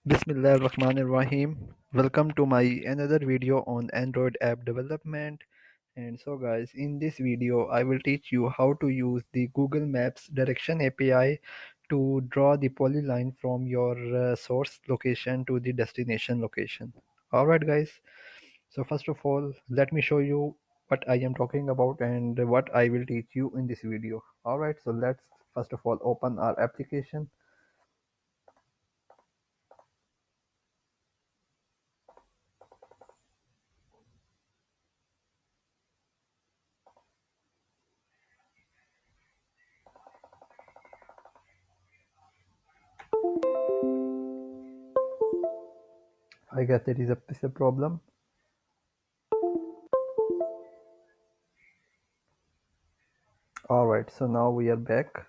Bismillahirrahmanirrahim. Welcome to my another video on Android app development. And so guys, in this video I will teach you how to use the Google Maps direction API to draw the polyline from your source location to the destination location. Alright guys, so first of all let me show you what I am talking about and what I will teach you in this video. Alright, so let's first of all open our application. I guess that is a problem. Alright, so now we are back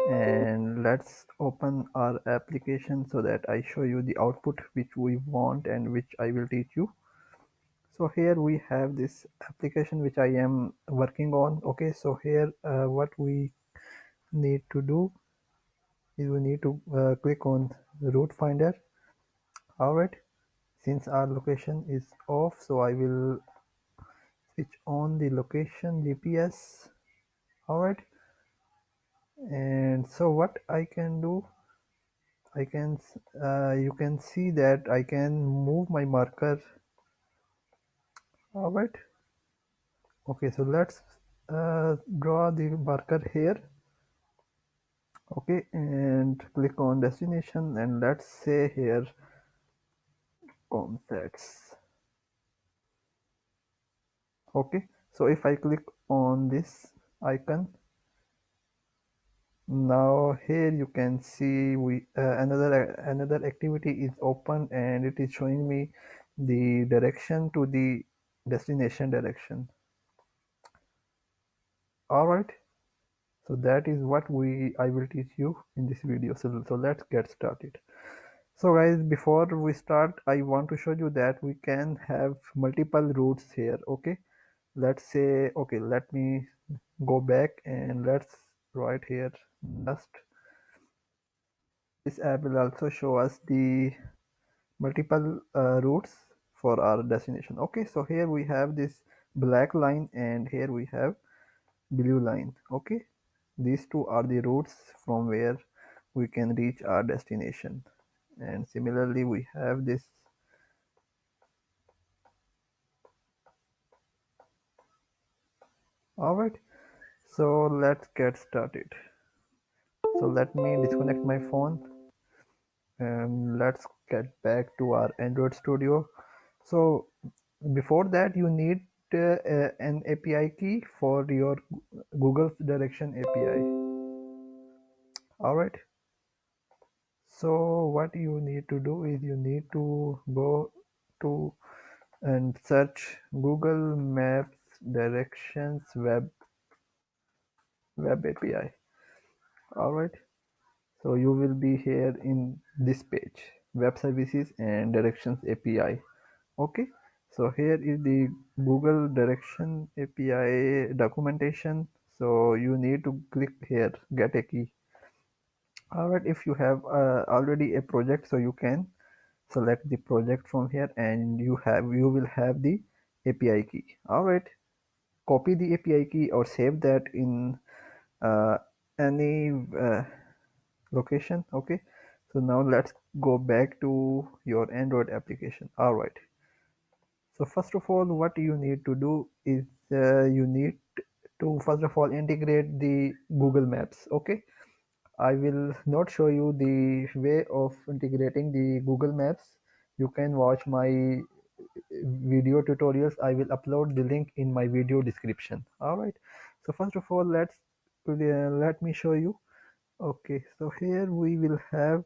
and let's open our application so that I show you the output which we want and which I will teach you. So here we have this application which I am working on. Okay, so here what we need to do is we need to click on route finder. Alright, since our location is off, so I will switch on the location GPS. Alright, and so what I can do, you can see that I can move my marker. All right. Okay, so let's draw the marker here. Okay, and click on destination and let's say here concepts. Okay, so if I click on this icon, now here you can see we another activity is open and it is showing me the direction to the destination direction. All right, so that is what I will teach you in this video. So let's get started. So guys, before we start I want to show you that we can have multiple routes here. Okay, let's say, okay, let me go back and let's write here just this app will also show us the multiple routes for our destination. Okay, so here we have this black line and here we have blue line. Okay, these two are the routes from where we can reach our destination, and similarly we have this. All right, so let's get started. So let me disconnect my phone and let's get back to our Android studio. So before that you need an API key for your Google's direction API. All right, so what you need to do is you need to go to and search Google Maps directions web API. All right, so you will be here in this page, web services and directions API. Okay, so here is the Google direction API documentation. So you need to click here, get a key. All right, if you have already a project, so you can select the project from here and you will have the API key. All right, copy the API key or save that in uh, any location. Okay, so now let's go back to your Android application. All right, so first of all what you need to do is you need to first of all integrate the Google Maps. Okay, I will not show you the way of integrating the Google Maps. You can watch my video tutorials. I will upload the link in my video description. All right, so first of all let me show you. Okay, so here we will have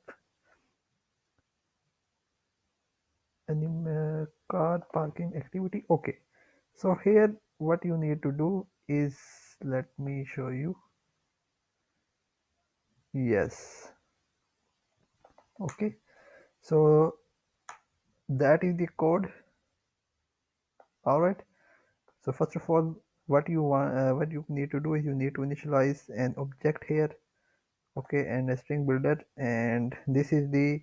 car parking activity. Okay, so here what you need to do is, let me show you. Yes, okay, so that is the code. All right, so first of all what you need to do is you need to initialize an object here. Okay, and a string builder, and this is the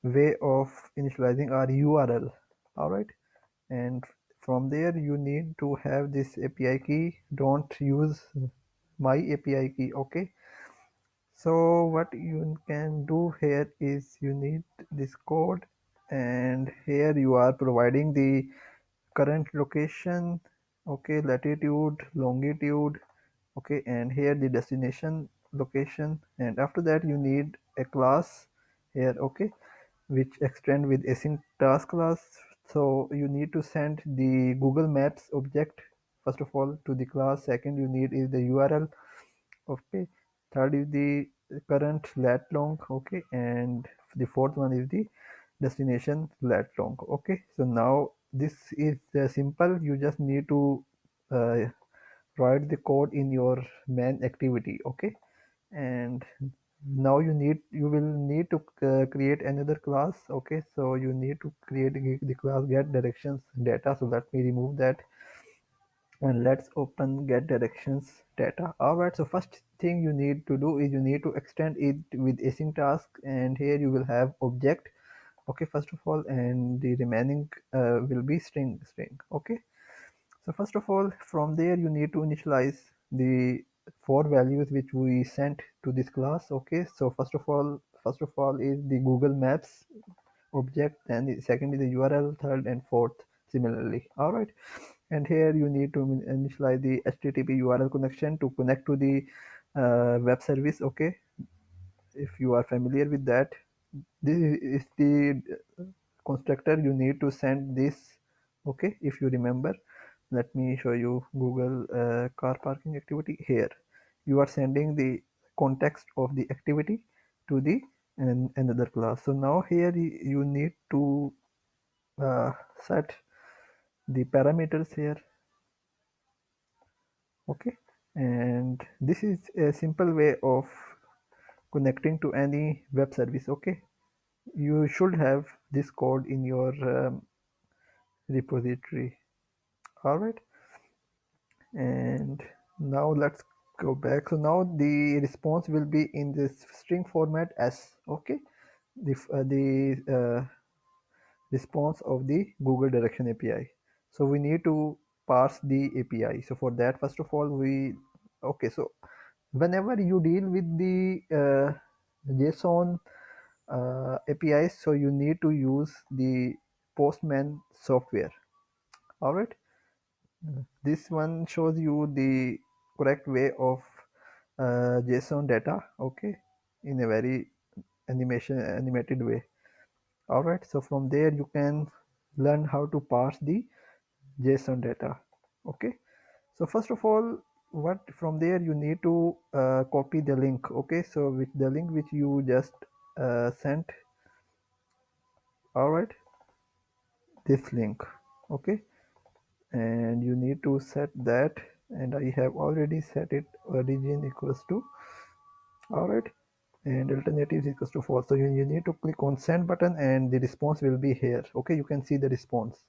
way of initializing our URL. All right, and from there you need to have this API key. Don't use my API key. Okay, so what you can do here is you need this code, and here you are providing the current location, okay, latitude, longitude, okay, and here the destination location, and after that you need a class here, okay, which extend with async task class. So you need to send the Google Maps object first of all to the class. Second you need is the URL, okay. Third is the current lat long, okay, and the fourth one is the destination lat long, okay. So now this is simple. You just need to uh, write the code in your main activity, okay. And now you will need to create another class, okay. So you need to create the class get directions data. So let me remove that, and let's open get directions data. All right, so first thing you need to do is you need to extend it with async task, and here you will have object, okay, first of all, and the remaining will be string, okay. So first of all, from there you need to initialize the four values which we sent to this class, okay. So first of all is the Google Maps object, and the second is the URL, third and fourth similarly. All right, and here you need to initialize the HTTP URL connection to connect to the web service, okay. If you are familiar with that, this is the constructor you need to send this, okay. If you remember, let me show you Google car parking activity. Here you are sending the context of the activity to the another class. So now here you need to uh, set the parameters here, okay. And this is a simple way of connecting to any web service, okay. You should have this code in your repository. All right, and now let's go back. So now the response will be in this string format s, okay. The response of the Google direction API. So we need to parse the API. So for that, first of all, okay, so whenever you deal with the JSON APIs, so you need to use the Postman software. All right, this one shows you the correct way of JSON data, okay, in a very animated way. All right, so from there you can learn how to parse the JSON data, okay. So first of all, what from there you need to copy the link, okay. So with the link which you just sent, all right, this link, okay, and you need to set that, and I have already set it origin equals to, all right, and alternatives equals to false. So you need to click on send button, and the response will be here, okay. You can see the response.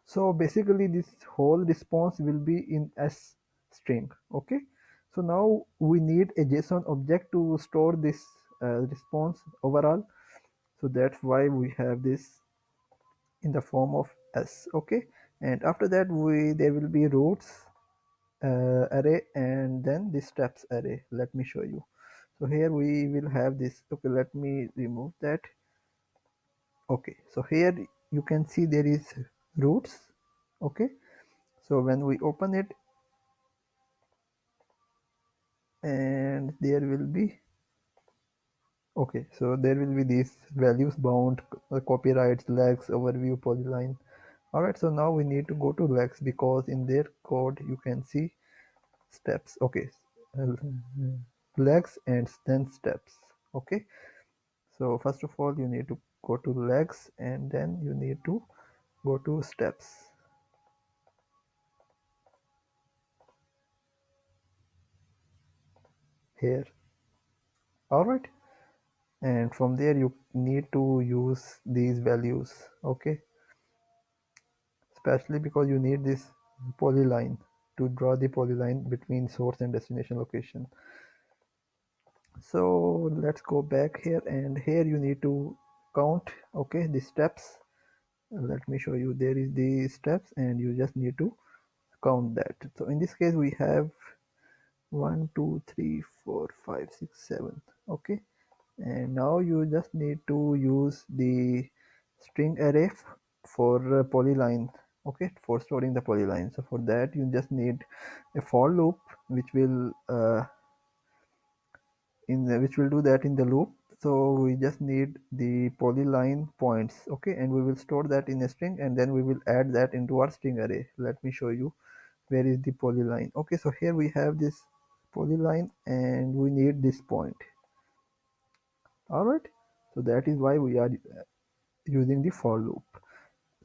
So basically this whole response will be in s string, okay. So now we need a JSON object to store this response overall. So that's why we have this in the form of s, okay. And after that there will be routes array, and then the steps array. Let me show you. So here we will have this, okay. Let me remove that, okay. So here you can see there is routes, okay. So when we open it, and there will be, okay, so there will be these values bound, copyrights, legs, overview, polyline. All right, so now we need to go to legs, because in their code you can see steps, okay. uh, Legs and then steps, okay. So first of all you need to go to legs, and then you need to go to steps here. All right, and from there you need to use these values, okay, especially because you need this polyline to draw the polyline between source and destination location. So let's go back here, and here you need to count, okay, the steps. Let me show you. There is the steps and you just need to count that. So in this case we have 1 2 3 4 5 6 7, okay. And now you just need to use the string array for polyline, okay, for storing the polyline. So for that you just need a for loop which will which will do that in the loop. So we just need the polyline points, okay, and we will store that in a string and then we will add that into our string array. Let me show you where is the polyline. Okay, so here we have this polyline and we need this point. All right, so that is why we are using the for loop.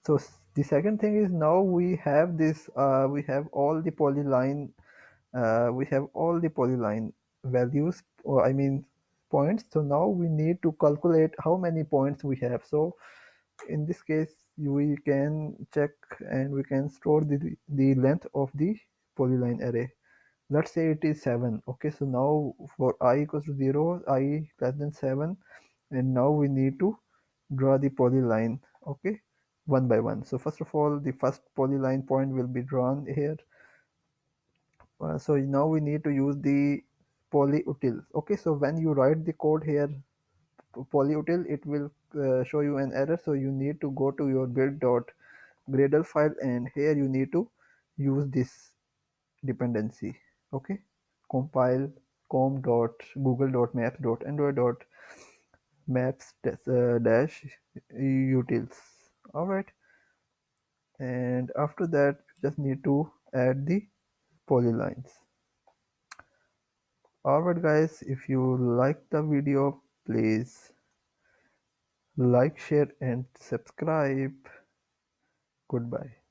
So the second thing is, now we have this we have all the polyline values, or I mean points. So now we need to calculate how many points we have. So in this case we can check and we can store the length of the polyline array. Let's say it is 7. Okay, so now for I equals to 0, I less than 7, and now we need to draw the polyline, okay, one by one. So first of all, the first polyline point will be drawn here. So now we need to use the polyutil. Okay, so when you write the code here, polyutil, it will show you an error. So you need to go to your build.gradle file, and here you need to use this dependency. Okay, compile com.google.maps.android.maps dash utils. All right, and after that you just need to add the polylines. Alright guys, if you like the video, please like, share and subscribe. Goodbye.